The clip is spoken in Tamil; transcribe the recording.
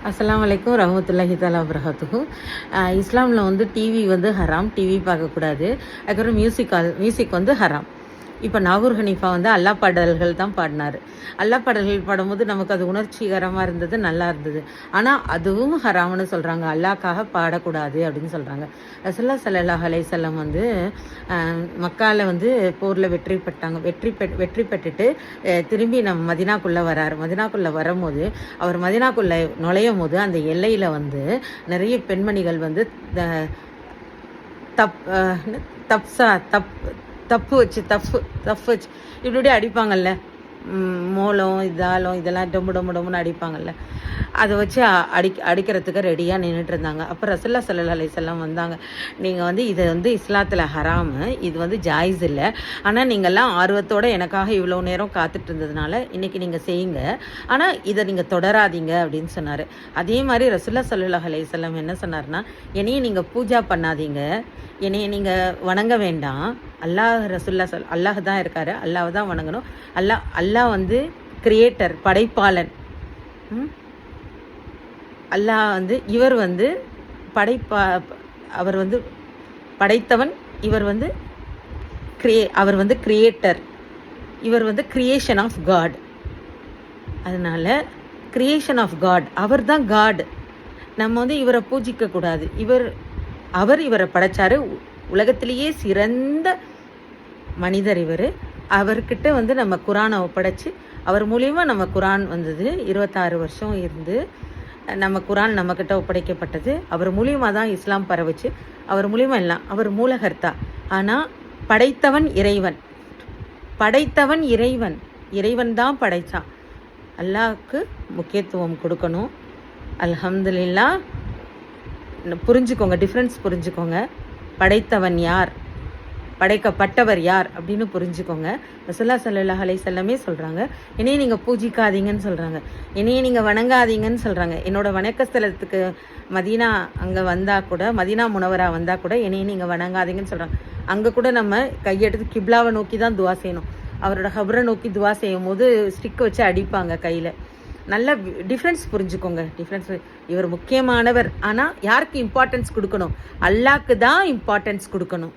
அஸ்ஸலாமு அலைக்கும் ரஹ்மத்துல்லாஹி தஆலா வபரகாத்துஹு. இஸ்லாமில் வந்து டிவி வந்து ஹராம், டிவி பார்க்கக்கூடாது. அதுக்கப்புறம் மியூசிக் வந்து ஹராம். இப்போ நாகூர் ஹனீஃபா வந்து அல்லா பாடல்கள் தான் பாடினார். அல்லா பாடல்கள் பாடும்போது நமக்கு அது உணர்ச்சிகரமாக இருந்தது, நல்லா இருந்தது. ஆனால் அதுவும் ஹராம்னு சொல்கிறாங்க, அல்லாக்காக பாடக்கூடாது அப்படின்னு சொல்கிறாங்க. ரசூலுல்லாஹி ஸல்லல்லாஹு அலைஹி வஸல்லம் வந்து மக்காவில் வந்து போரில் வெற்றி பெற்றுட்டு திரும்பி நம்ம மதினாக்குள்ளே வராரு. மதினாக்குள்ளே வரும்போது அவர் மதினாக்குள்ளே நுழையும் போது அந்த எல்லையில் வந்து நிறைய பெண்மணிகள் வந்து தப்பு வச்சு இப்படி அடிப்பாங்கல்ல, மோளம் இதெல்லாம் டொம்புன்னு அடிப்பாங்கல்ல, அதை வச்சு அடிக்கிறதுக்கு ரெடியாக நின்றுட்டு இருந்தாங்க. அப்போ ரசூலுல்லாஹி ஸல்லல்லாஹு அலைஹி வஸல்லம் வந்தாங்க. நீங்கள் வந்து இது வந்து இஸ்லாத்தில் ஹராமு, இது வந்து ஜாயிஸ் இல்லை. ஆனால் நீங்கள்லாம் ஆர்வத்தோடு எனக்காக இவ்வளோ நேரம் காத்துட்டு இருந்ததுனால இன்றைக்கி நீங்கள் செய்யுங்க, ஆனால் இதை நீங்கள் தொடராதீங்க அப்படின்னு சொன்னார். அதே மாதிரி ரசூலுல்லாஹி ஸல்லல்லாஹு அலைஹி வஸல்லம் என்ன சொன்னார்னா, என்னையை நீங்கள் பூஜா பண்ணாதீங்க, என்னையை நீங்கள் வணங்க வேண்டாம். அல்லாஹ் தான் இருக்கார், அல்லாஹ் தான் வணங்கணும். அல்லாஹ் வந்து கிரியேட்டர், படைப்பாளன். அல்லாஹ் வந்து இவர் வந்து அவர் வந்து படைத்தவன், அவர் வந்து கிரியேட்டர், இவர் வந்து கிரியேஷன் ஆஃப் காட். அதனால் கிரியேஷன் ஆஃப் காட், அவர் தான் காட். நம்ம வந்து இவரை பூஜிக்கக்கூடாது. இவரை படைச்சாரு. உலகத்திலேயே சிறந்த மனிதர் இவர். அவர்கிட்ட வந்து நம்ம குரானை ஒப்படைச்சி அவர் மூலிமா நம்ம குரான் வந்தது. 26 வருஷம் இருந்து நம்ம குரான் நம்மக்கிட்ட ஒப்படைக்கப்பட்டது. அவர் மூலியமாக தான் இஸ்லாம் பரவுச்சு. அவர் மூலியமாக எல்லாம், அவர் மூலகர்த்தா. ஆனால் படைத்தவன் இறைவன் தான் படைத்தான். அல்லாஹ்க்கு முக்கியத்துவம் கொடுக்கணும். அல்ஹம்துலில்லாஹ். புரிஞ்சுக்கோங்க, டிஃப்ரென்ஸ் புரிஞ்சுக்கோங்க. படைத்தவன் யார், படைக்கப்பட்டவர் யார் அப்படின்னு புரிஞ்சுக்கோங்க. ரசூலுல்லாஹி ஸல்லல்லாஹு அலைஹி வஸல்லமே சொல்கிறாங்க, என்னையை நீங்கள் பூஜிக்காதீங்கன்னு சொல்கிறாங்க, என்னையை நீங்கள் வணங்காதீங்கன்னு சொல்கிறாங்க. என்னோட வணக்கஸ்தலத்துக்கு மதீனா அங்கே வந்தால் கூட, மதீனா முனவரா வந்தால் கூட என்னையை நீங்கள் வணங்காதீங்கன்னு சொல்கிறாங்க. அங்கே கூட நம்ம கையெடுத்து கிப்லாவை நோக்கி தான் துவா செய்யணும். அவரோட ஹப்ரை நோக்கி துவா செய்யும் போது ஸ்டிக் வச்சு அடிப்பாங்க கையில். நல்ல டிஃப்ரென்ஸ் புரிஞ்சுக்கோங்க. இவர் முக்கியமானவர். ஆனால் யாருக்கு இம்பார்ட்டன்ஸ் கொடுக்கணும்? அல்லாஹ்க்கு தான் இம்பார்ட்டன்ஸ் கொடுக்கணும்.